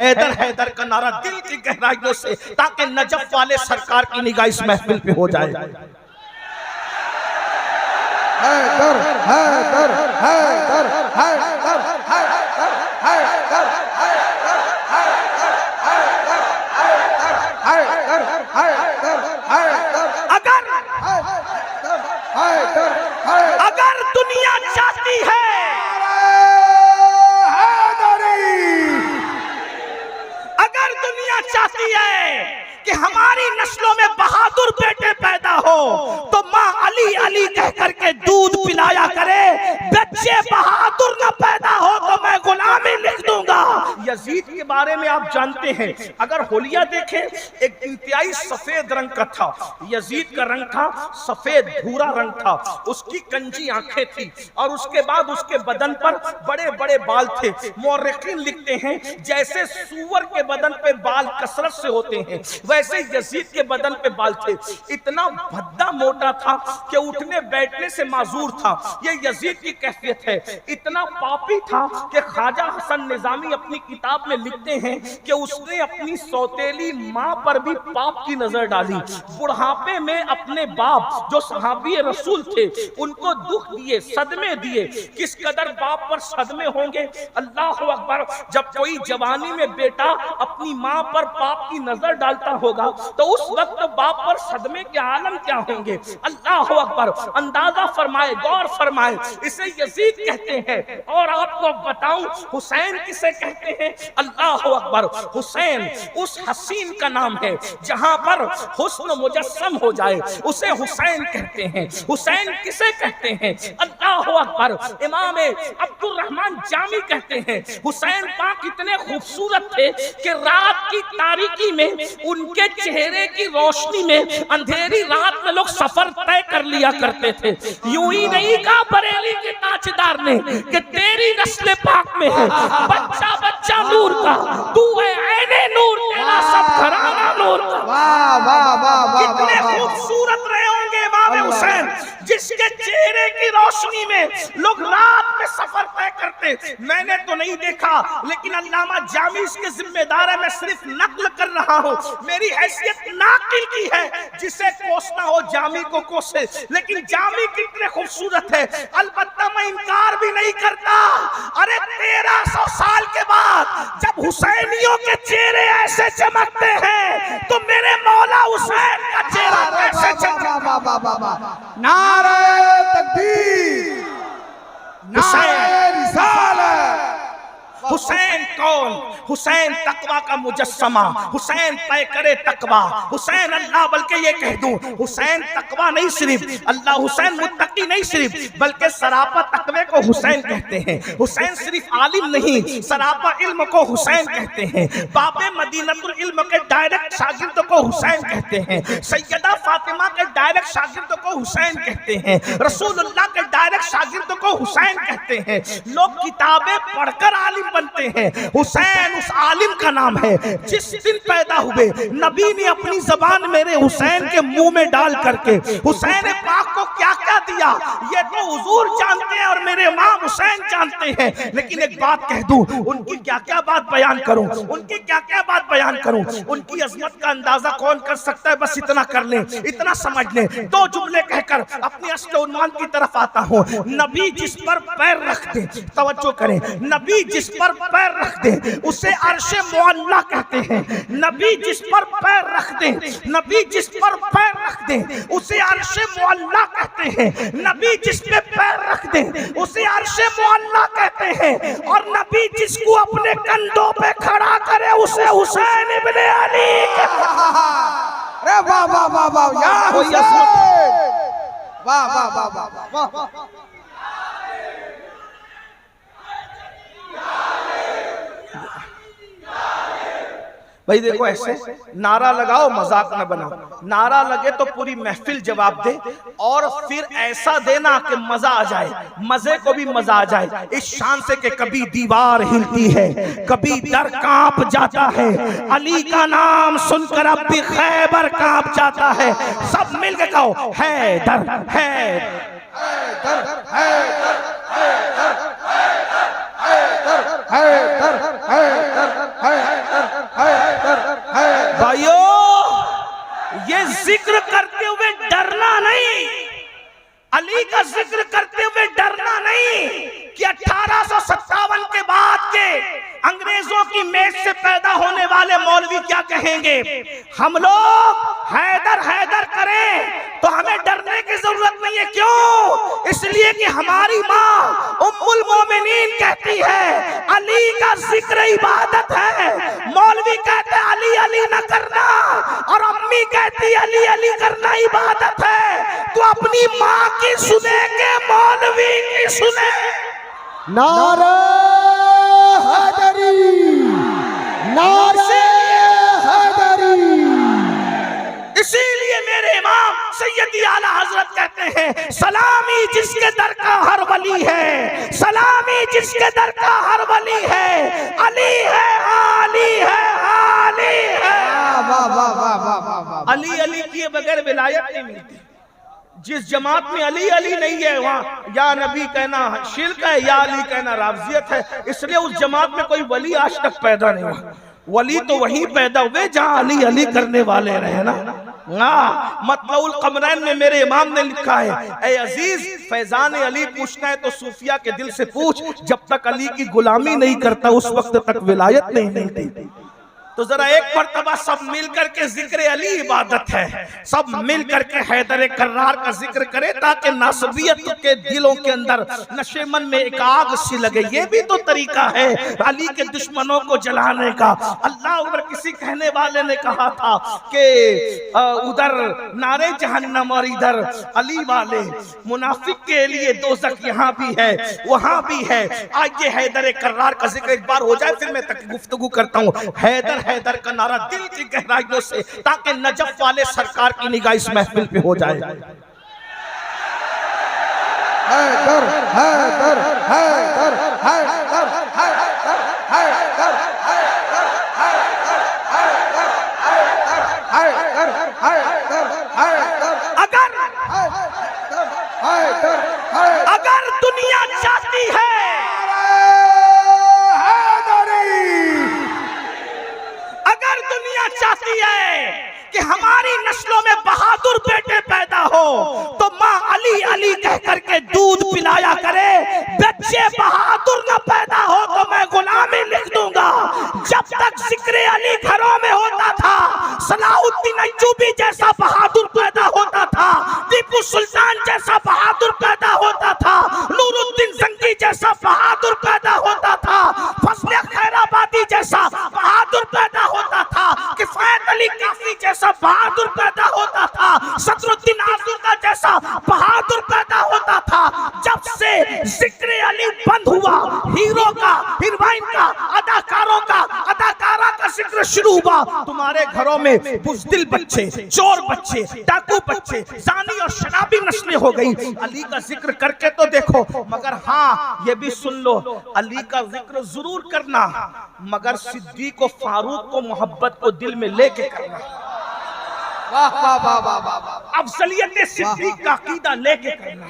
حیدر حیدر کا نعرہ دل کی گہرائیوں سے، تاکہ نجف والے سرکار کی نگاہ اس محفل پہ ہو جائے۔ حیدر حیدر حیدر حیدر حیدر حیدر اگر دنیا چاہتی ہے، اگر دنیا چاہتی ہے کہ ہماری نسلوں میں بہادر بیٹے پیدا ہو، تو ماں علی علی کہہ کر کے دودھ پلایا کرے۔ بچے بہادر نہ پیدا ہو تو میں غلامی لکھ دوں گا۔ یزید کے بارے میں آپ جانتے ہیں، اگر حلیہ دیکھیں ایک انتہائی سفید رنگ کا تھا، یزید کا رنگ تھا سفید بھورا رنگ تھا، اس کی کنجی آنکھیں تھی، اور اس کے بعد اس کے بدن پر بڑے بڑے بال تھے۔ مورخین لکھتے ہیں جیسے سور کے بدن پہ بال کثرت سے ہوتے ہیں، ویسے یزید کے بدن پہ بال تھے۔ اتنا بھدا موٹا تھا کہ اٹھنے بیٹھنے سے معذور تھا۔ یہ یزید کی کیفیت ہے۔ اتنا پاپی تھا کہ خواجہ حسن نظامی اپنی کتاب میں لکھتے ہیں کہ اس نے اپنی سوتیلی ماں پر بھی پاپ کی نظر ڈالی۔ بڑھاپے میں اپنے باپ جو صحابی رسول تھے ان کو دکھ دیے، صدمے دیے۔ کس قدر باپ پر صدمے ہوں گے، اللہ اکبر۔ جب کوئی جوانی میں بیٹا اپنی ماں پر پاپ کی نظر ڈالتا ہوگا تو اس وقت باپ پر صدمے کے عالم کیا ہوں گے، اللہ اکبر۔ اندازہ فرمائے، غور فرمائے، اسے یزید کہتے ہیں۔ اور آپ کو بتاؤں حسین کسے کہتے ہیں، اللہ اکبر۔ حسین اس حسین کا نام ہے جہاں پر حسن مجسم ہو جائے اسے حسین کہتے ہیں۔ حسین کسے کہتے ہیں، اللہ اکبر۔ امام عبد الرحمن جامی کہتے ہیں حسین پاک اتنے خوبصورت تھے کہ رات کی تاریکی میں ان کے چہرے کی روشنی میں اندھیری رات میں لوگ سفر طے کر لیا کرتے تھے۔ یوں ہی نہیں کہا بریلی کے تاجدار نے کہ تیری نسل پاک میں ہے بچہ بچہ نور کا، تو ہے عین نور، تیرا سب گھرانہ نور کا۔ کتنے خوبصورت رہے ہوں گے امام حسین، جس کے چہرے کی روشنی میں لوگ رات میں سفر طے کرتے۔ میں نے تو نہیں دیکھا، لیکن علامہ جامی اس کے ذمہ دار ہے، میں صرف نقل کر رہا ہوں۔ میری حیثیت ناقل کی ہے، جسے کوسنا ہو جامی کو کوسے، لیکن جامی کتنے خوبصورت ہے۔ البتہ میں انکار بھی نہیں کرتا، ارے 1300 سال کے بعد جب حسینیوں کے چہرے ایسے چمکتے ہیں تو میرے مولا حسین کا چہرہ کیسے چمکتا؟ نعرہ تکبیر، نعرہ رسالت۔ حسین کون؟ حسین تقوی کا مجسمہ، حسین طے کرے تقوی، حسین اللہ، بلکہ یہ کہہ دوں حسین تقوی نہیں صرف، اللہ حسین متقی نہیں صرف، بلکہ سراپا تقوی کو حسین کہتے ہیں۔ حسین صرف عالم نہیں، سراپا علم کو حسین کہتے ہیں۔ باب مدینۃ العلم کے ڈائریکٹ شاگرد کو حسین کہتے ہیں۔ سیدہ فاطمہ کے ڈائریکٹ شاگرد کو حسین کہتے ہیں۔ رسول اللہ کے ڈائریکٹ شاگرد کو حسین کہتے ہیں۔ لوگ کتابیں پڑھ کر عالم بنتے ہیں، حسین اس عالم کا نام ہے۔ جس دن پیدا ہوئے نبی نے اپنی زبان میرے حسین کے منہ میں ڈال کر کے حسین پاک کو کیا کیا دیا یہ تو حضور جانتے ہیں اور میرے امام حسین جانتے ہیں، لیکن ایک بات کہہ دوں، ان کی کیا کیا بات بیان کروں، ان کی کیا کیا بات بیان کروں۔ ان کی عظمت کا اندازہ کون کر سکتا ہے، بس اتنا کر لیں، اتنا سمجھ لیں۔ دو جملے کہہ کر اپنی اصل عنوان کی طرف آتا ہوں۔ نبی جس پر پیر رکھ دے، توجہ کریں، نبی جس پر پیر رکھ دیں اسے عرش معلیٰ کہتے ہیں۔ نبی جس پر پیر رکھ دیں، نبی جس پر پیر رکھ دیں اسے عرش معلیٰ کہتے ہیں۔ نبی جس پہ پیر رکھ دیں اسے عرش معلیٰ کہتے ہیں، اور نبی جس کو اپنے کندھوں پہ کھڑا کرے اسے حسین ابن علی کہتے ہیں۔ ارے واہ واہ واہ واہ یا حسین، واہ واہ واہ واہ واہ۔ بھائی دیکھو، ایسے نعرہ لگاؤ مذاق نہ بناؤ، نعرہ لگے تو پوری محفل جواب دے، اور پھر ایسا دینا کہ مزہ آ جائے، مزے کو بھی مزہ آ جائے، اس شان سے کہ کبھی دیوار ہلتی ہے، کبھی در کانپ جاتا ہے، علی کا نام سن کر اب بھی خیبر کانپ جاتا ہے۔ سب مل کے کہو حیدر حیدر حیدر حیدر حیدر حیدر حیدر حیدر بھائیو یہ ذکر کرتے ہوئے ڈرنا نہیں، علی کا ذکر کرتے ہوئے ڈرنا نہیں کہ 1857 کے بعد کے انگریزوں کی میز سے پیدا ہونے والے مولوی کیا کہیں گے۔ ہم لوگ حیدر حیدر کریں تو ہمیں ڈرنے کی ضرورت نہیں ہے۔ کیوں؟ اس لیے کہ ہماری ماں ام المومنین کہتی ہے علی کا ذکر عبادت ہے، مولوی کہتے علی علی نہ کرنا، اور امی کہتی علی علی کرنا عبادت ہے۔ تو اپنی ماں کی سنے کے مولوی کی سنے۔ نعرہ حیدری، نعرہ حیدری۔ اسی لیے میرے امام سیدی اعلیٰ حضرت کہتے ہیں سلامی جس کے در کا ہر ولی ہے، سلامی جس کے در کا ہر ولی ہے، علی ہے علی ہے علی ہے۔ علی علی کیے بغیر ولایت نہیں ملتی۔ جس جماعت میں علی علی نہیں ہے وہاں یا نبی کہنا شرک ہے یا علی کہنا رافضیت ہے، اس لیے اس جماعت میں کوئی ولی آج تک پیدا نہیں ہوا۔ ولی تو وہیں پیدا ہوئے جہاں علی علی کرنے والے رہے نا۔ مطلع القمرین میں میرے امام نے لکھا ہے اے عزیز فیضان علی پوچھنا ہے تو صوفیہ کے دل سے پوچھ، جب تک علی کی غلامی نہیں کرتا اس وقت تک ولایت نہیں ملتی۔ تو ذرا ایک مرتبہ سب مل کر کے ذکر علی عبادت ہے، سب مل کر کے حیدر کرار کا ذکر کرے تاکہ ناصبیت کے دلوں کے اندر نشے من میں ایک آگ سی لگے۔ یہ بھی تو طریقہ ہے علی کے دشمنوں کو جلانے کا۔ اللہ اکبر۔ کسی کہنے والے نے کہا تھا کہ ادھر نعرے جہنم اور ادھر علی والے، منافق کے لیے دوزخ یہاں بھی ہے وہاں بھی ہے۔ آئیے حیدر کرار کا ذکر ایک بار ہو جائے پھر میں گفتگو کرتا ہوں۔ حیدر حیدر کا نعرہ دل کی گہرائیوں سے تاکہ نجف والے سرکار کی نگاہ اس محفل پہ ہو جائے۔ حیدر حیدر حیدر حیدر حیدر حیدر اگر دنیا چاہتی ہے چاہتی ہے کہ ہماری نسلوں میں بہادر بیٹے پیدا ہو تو ماں علی علی کہہ کر کے دودھ پلایا کرے۔ بچے بہادر نہ پیدا ہو تو میں غلامی لکھ دوں گا۔ جب تک ذکر علی گھروں میں ہوتا تھا صلاح الدین ایوبی جیسا بہادر پیدا ہوتا تھا، ٹیپو سلطان جیسا بہادر پیدا ہوتا تھا، نور الدین زنگی جیسا بہادر پیدا ہوتا تھا، فضل خیر آبادی جیسا بہادر پیدا ہوتا تھا، کفایت علی کافی جیسا بہادر پیدا ہوتا تھا، صدر الدین آزوقہ جیسا بہادر پیدا ہوتا تھا۔ جب سے ذکر علی بند ہوا، ہیرو کا، ہیروئن کا، اداکاروں کا، اداکارہ کا ذکر شروع ہوا، تمہارے گھروں میں بزدل بچے، چور بچے، ڈاکو بچے، زانی اور شرابی نسلیں ہو گئی۔ علی کا ذکر کر کے تو دیکھو، مگر ہاں یہ بھی سن لو علی کا ذکر ضرور کرنا مگر صدیق و فاروق کو محبت کو دل میں لے کے کرنا۔ افضلیت صدیق کا عقیدہ لے کے کرنا،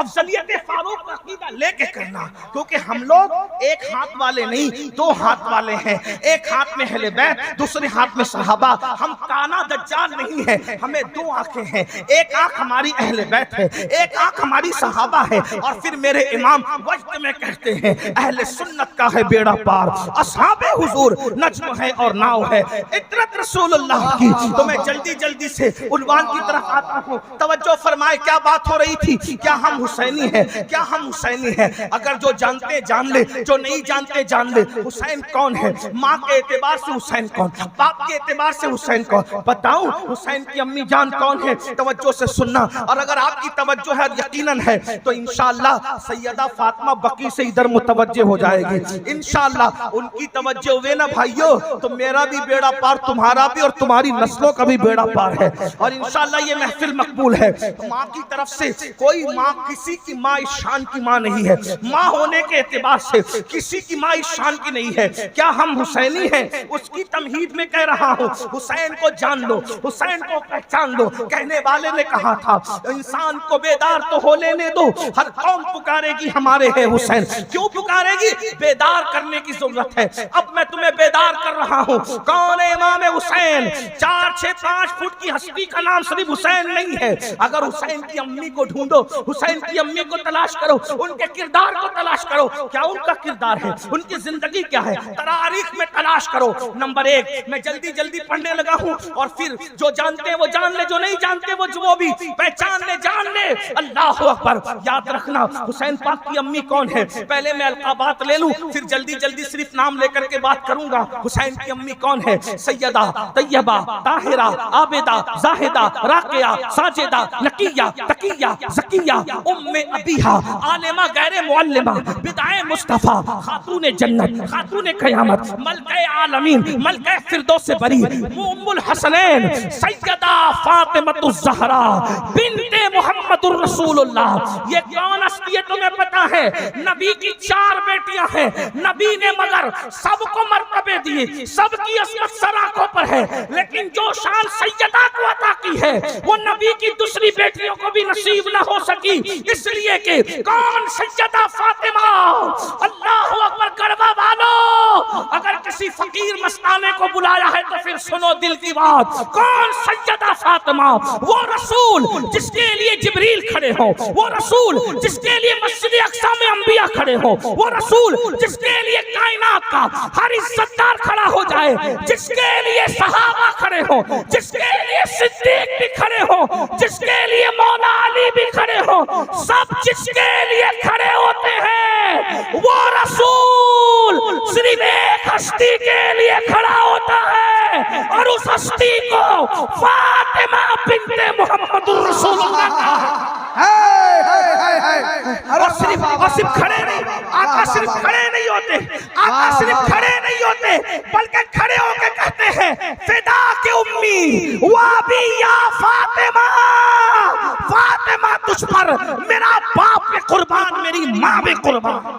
افضلیت فاروق کا عقیدہ لے کے کرنا، کیونکہ ہم لوگ ایک ہاتھ والے نہیں دو ہاتھ والے ہیں۔ ایک ہاتھ میں اہل بیت، دوسرے ہاتھ میں صحابہ۔ ہم کانا دجال نہیں ہیں، ہمیں دو آنکھیں ہیں، ایک آنکھ ہماری اہل بیت ہے، ایک آنکھ ہماری صحابہ ہے۔ اور پھر میرے امام وجد میں کہتے ہیں اہل سنت کا ہے بیڑا پار، اصحاب حضور نجم ہے اور ناؤ ہے، عطرت رسول اللہ کی۔ تو میں جلدی جلدی سے عنوان کی طرف آتا ہوں، توجہ فرمائے کیا بات ہو رہی تھی؟ کیا ہم حسینی ہے؟ کیا ہم حسینی ہے؟ اگر جو جانتے جان لے، جو نہیں جانتے جان لے۔ حسین کون ہے؟ ماں کے اعتبار سے حسین کون، باپ کے اعتبار سے حسین کون؟ بتاؤں حسین کی امی جان کون ہے؟ توجہ سے سننا، اور اگر آپ کی توجہ ہے یقیناً ہے تو انشاءاللہ سیدہ فاطمہ بقی سے ادھر متوجہ ہو جائے گی انشاءاللہ۔ ان کی توجہ ہوئے نا بھائیو تو میرا بھی بیڑا پار، تمہارا بھی، اور تمہاری نسلوں کا بھی بیڑا پار ہے، اور انشاءاللہ یہ محفل مقبول ہے۔ ماں کی طرف سے کوئی ماں کسی کی ماں اس شان کی ماں نہیں ہے، ماں ہونے کے اعتبار سے کسی کی ماں اس شان کی نہیں ہے۔ کیا ہم حسینی ہیں؟ اس کی تمہید میں کہہ رہا ہوں، حسین کو جان لو، حسین کو پہچان لو۔ کہنے والے نے کہا تھا انسان کو بیدار تو ہو لینے دو، ہر قوم پکارے گی ہمارے ہے حسین۔ کیوں پکارے گی؟ بیدار کرنے کی ضرورت ہے۔ اب میں تمہیں بیدار کر رہا ہوں۔ کون ہے امام حسین؟ 4 6 5 فٹ کی ہستی کا نام صرف حسین نہیں ہے۔ اگر حسین کی امی کو ڈھونڈو، حسین کی امی کو تلاش کرو، ان کے کردار کو تلاش کرو، کیا ان کا کردار ہے، ان کی زندگی کیا ہے، تاریخ میں تلاش کرو۔ نمبر 1 میں جلدی جلدی پڑھنے لگا ہوں، اور پھر جو جانتے ہیں وہ جان لے، جو نہیں جانتے وہ بھی پہچان لے، جان لے۔ اللہ اکبر۔ یاد رکھنا حسین پاک کی امی کون ہے؟ پہلے میں القابات لے لوں، پھر جلدی جلدی صرف نام لے کر کے بات کروں گا۔ حسین کی امی کون ہے؟ سیدہ طیبہ طاہرہ عابدہ زاہدہ راقیہ ساجدہ نقیہ تقیہ زکیہ ام ابیہا عالمہ غیر معلمہ بدائے مصطفیٰ خاتون جنت خاتون قیامت ملکہ عالمین ملکہ فردوس بری ام الحسنین سیدہ فاطمۃ الزہراء بنت محمد الرسول اللہ۔ یہ کون ہستی ہے تمہیں پتا ہے؟ نبی کی 4 بیٹیاں ہیں، نبی نے مگر سب کو مرتبے دیے، سب کی عصمت سر آنکھوں پر ہے، لیکن جو شان سیدہ کو عطا کی ہے وہ نبی کی دوسری بیٹیوں کو بھی نصیب نہ ہو سکی، اس لیے کہ کون؟ سیدہ فاطمہ۔ اللہ اکبر۔ گربہ والو، اگر کسی فقیر مستانے کو بلایا ہے تو پھر سنو دل کی بات۔ کون؟ سیدہ فاطمہ۔ وہ رسول جس کے لیے جبریل کھڑے ہو، وہ رسول جس کے لیے مسجد اقصی میں انبیاء کھڑے ہو، وہ رسول جس کے لیے کائنات کا ہر عزتدار کھڑا ہو جائے، جس کے لیے صحابہ کھڑے ہو، جس کے لیے صدیق بھی کھڑے ہو، جس کے لیے مولا علی بھی کھڑے ہو، سب جس کے لیے کھڑے ہوتے ہیں وہ رسول صرف ایک ہستی کے لیے کھڑا ہوتا ہے، اور اس ہستی کو فاطمہ بنت محمد الرسول اللہ کہا۔ اور صرف کھڑے نہیں، آقا صرف کھڑے نہیں ہوتے، آقا صرف کھڑے نہیں ہوتے بلکہ کھڑے ہو کے کہتے ہیں فدا کے امی وابی یا فاطمہ، فاطمہ تجھ پر میرا باپ بھی قربان، میری ماں بھی قربان۔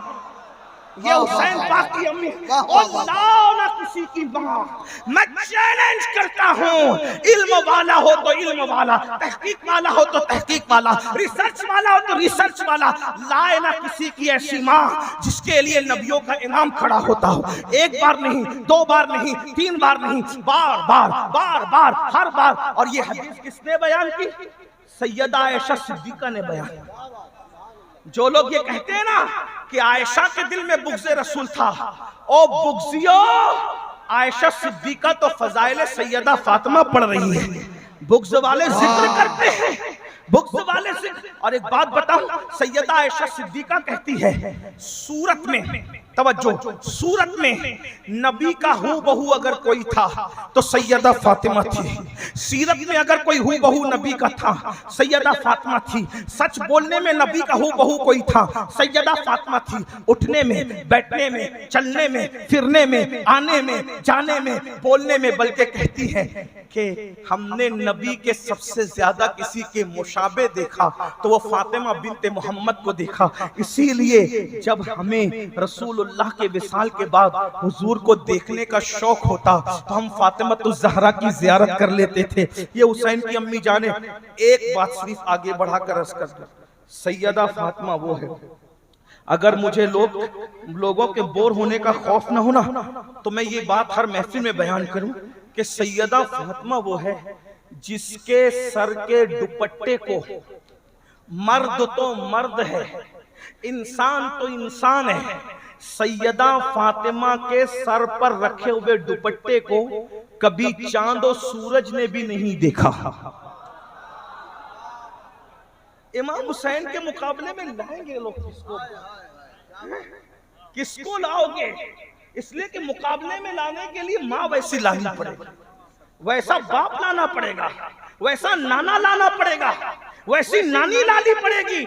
یہ حسین پاک کی امی، اللہ نہ کسی کی ماں۔ میں چیلنج کرتا ہوں، علم والا ہو تو علم والا، تحقیق والا ہو تو تحقیق والا، ریسرچ والا ہو تو ریسرچ والا، لائے نہ کسی کی ایسی ماں جس کے لیے نبیوں کا امام کھڑا ہوتا ہو۔ 1 بار نہیں، 2 بار نہیں، 3 بار نہیں، بار بار بار بار ہر بار۔ اور یہ حدیث کس نے بیان کی؟ سیدہ عائشہ صدیقہ نے بیان کی۔ جو لوگ یہ کہتے ہیں نا کہ عائشہ کے دل میں بغض رسول تھا، او بغضیو، عائشہ صدیقہ تو فضائل سیدہ فاطمہ پڑھ رہی ہے، بغض والے ذکر کرتے ہیں، بغض والے ذکر۔ اور ایک بات بتاؤں، سیدہ عائشہ صدیقہ کہتی ہے سورت میں، توجہ، سورت میں نبی کا ہو بہو اگر کوئی تھا تو سیدہ فاطمہ تھی، سیرت میں اگر کوئی ہو بہو نبی کا تھا سیدہ فاطمہ تھی، سچ بولنے میں نبی کا ہو بہو کوئی تھا سیدہ فاطمہ تھی، اٹھنے میں، بیٹھنے میں، چلنے میں، پھرنے میں، آنے میں، جانے میں، بولنے میں، بلکہ کہتی ہے کہ ہم نے نبی کے سب سے زیادہ کسی کے مشابہ دیکھا تو وہ فاطمہ بنت محمد کو دیکھا۔ اسی لیے جب ہمیں رسول اللہ کے وصال کے بعد حضور کو دیکھنے کا شوق ہوتا تو ہم فاطمۃ الزہرا کی زیارت کر لیتے تھے۔ یہ حسین کی امی جانے ایک بات صرف آگے بڑھا کر عرض کر دیں، سیدہ فاطمہ وہ ہے، اگر مجھے لوگوں کے بور ہونے کا خوف نہ ہونا تو میں یہ بات ہر محفل میں بیان کروں کہ سیدہ فاطمہ وہ ہے جس کے سر کے دوپٹے کو مرد تو مرد ہے، انسان تو انسان ہے، سیدہ فاطمہ کے سر پر رکھے ہوئے دوپٹے کو کبھی چاند و سورج نے بھی نہیں دیکھا۔ امام حسین کے مقابلے میں لائیں گے لوگ کس کو لاؤ گے؟ اس لیے کہ مقابلے میں لانے کے لیے ماں ویسی لانی پڑے گا، ویسا باپ لانا پڑے گا، ویسا نانا لانا پڑے گا، ویسی نانی لانی پڑے گی،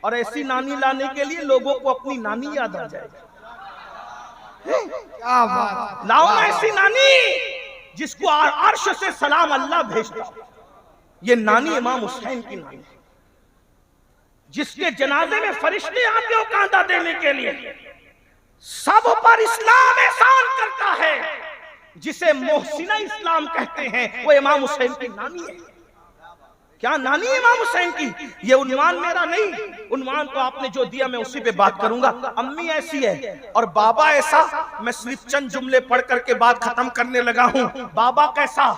اور ایسی نانی لانے کے لیے لوگوں کو اپنی نانی یاد آ جائے گی۔ لاؤ نا ایسی نانی جس کو عرش سے سلام اللہ بھیجتا۔ یہ نانی امام حسین کی نانی، جس کے جنازے میں فرشتے آتے ہو کاندھا دینے کے لیے، سب پر اسلام احسان کرتا ہے، جسے محسنہ اسلام کہتے ہیں، وہ امام حسین کی نانی ہے۔ کیا نانی ہے امام حسین کی؟ یہ عنوان میرا نہیں، عنوان تو آپ نے جو دیا میں اسی پہ بات کروں گا۔ امی ایسی ہے اور بابا ایسا، میں صرف چند جملے پڑھ کر کے بات ختم کرنے لگا ہوں۔ بابا کیسا؟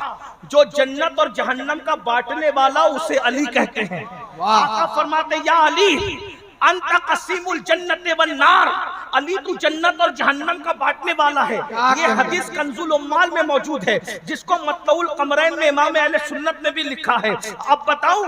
جو جنت اور جہنم کا بانٹنے والا، اسے علی کہتے ہیں۔ آقا فرماتے یا علی انت قسیم الجنت والنار، علی تو جنت اور جہنم کا بانٹنے والا ہے۔ یہ حدیث کنز العمال میں موجود ہے، جس کو مطلع القمرین میں امام اہل سنت نے بھی لکھا ہے۔ اب بتاؤں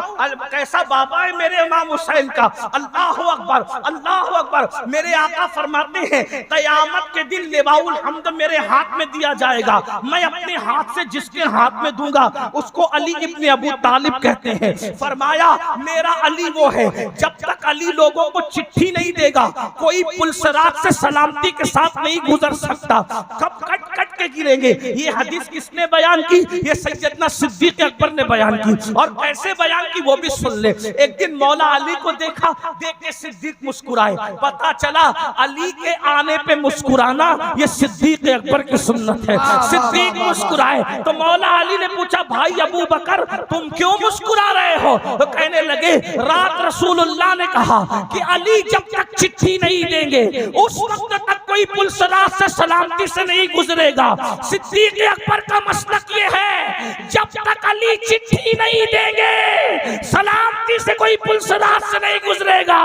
کیسا بابا ہے میرے امام حسین کا؟ اللہ اکبر، اللہ اکبر۔ میرے آقا فرماتے ہیں قیامت کے دن لواء الحمد میرے ہاتھ میں دیا جائے گا، میں اپنے ہاتھ سے جس کے ہاتھ میں دوں گا اس کو علی ابن ابو طالب کہتے ہیں۔ فرمایا میرا علی وہ ہے، جب تک علی لوگوں کو چٹھی نہیں دے گا کوئی پلسرات سے سلامتی کے ساتھ نہیں گزر سکتا، کب کٹ کٹ کے گریں گے۔ یہ حدیث کس نے بیان کی؟ یہ سیدنا صدیق اکبر نے بیان کی، اور کیسے بیان کی وہ بھی سن لے۔ ایک دن مولا علی کو دیکھا، دیکھ کے صدیق مسکرائے، پتا چلا علی کے آنے پہ مسکرانا یہ صدیق اکبر کی سنت ہے۔ صدیق مسکرائے تو مولا علی نے پوچھا بھائی ابو بکر تم کیوں مسکرا رہے ہو؟ تو کہنے لگے رات رسول اللہ نے کہا کہ علی جب تک چٹھی نہیں دیں گے اس وقت تک کوئی پلسرات سے سلامتی سے نہیں گزرے گا۔ صدیق اکبر کا مسلک یہ ہے جب تک علی چٹھی نہیں دیں گے سلامتی سے کوئی پلسرات سے نہیں گزرے گا۔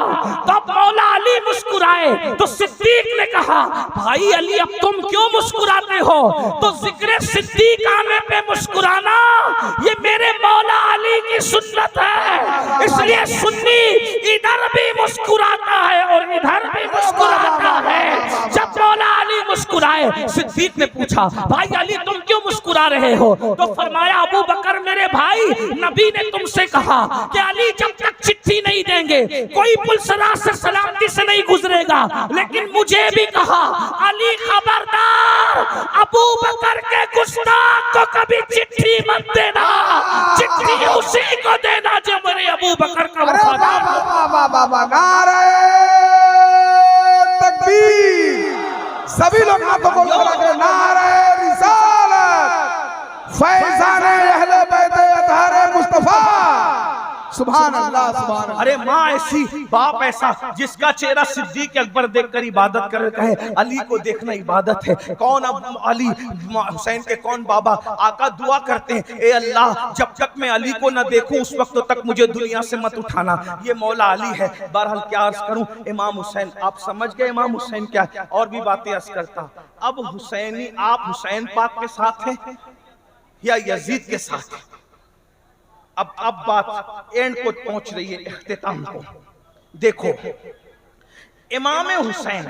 تب مولا علی مسکرائے تو صدیق نے کہا بھائی علی اب تم کیوں مسکراتے ہو؟ تو ذکر صدیق آنے پہ مسکرانا یہ میرے مولا علی کی سنت ہے، اس لیے سنی ادھر بھی مسکراتا ہے اور ادھر بھی مسکراتا ہے۔ جب مولا علی مسکرائے صدیق نے پوچھا بھائی علی تم کیوں مسکرا رہے ہو؟ تو فرمایا ابو بکر میرے بھائی نبی نے تم سے کہا کہ علی جب تک چٹھی نہیں دیں گے کوئی پلسرات سے سلامتی سے نہیں گزرے گا، لیکن مجھے بھی کہا علی خبردار ابو بکر کے گستاخ کو کبھی چٹھی مت دینا، چٹھی اسی کو دینا جو میرے ابو بکر کا وفادار۔ بابا نعرہ تکبیر، سبھی لوگ ہاتھوں کو اٹھا کے نعرہ رسالت، فیضان اہل بیت اطہار مصطفیٰ، سبحان اللہ سبحان اللہ۔ ارے ماں ایسی باپ ایسا جس کا چہرہ صدیق اکبر دیکھ کر عبادت کر رہا ہے۔ علی کو دیکھنا عبادت ہے۔ کون علی حسین کے کون بابا؟ آقا دعا کرتے ہیں اے اللہ جب تک میں علی کو نہ دیکھوں اس وقت تک مجھے دنیا سے مت اٹھانا۔ یہ مولا علی ہے۔ بہرحال کیا عرض کروں، امام حسین آپ سمجھ گئے امام حسین کیا ہے؟ اور بھی باتیں عرض کرتا۔ اب حسینی آپ حسین پاک کے ساتھ ہیں یا یزید کے ساتھ ہیں؟ اب بات اینڈ کو پہنچ رہی ہے، اختتام کو۔ دیکھو امام حسین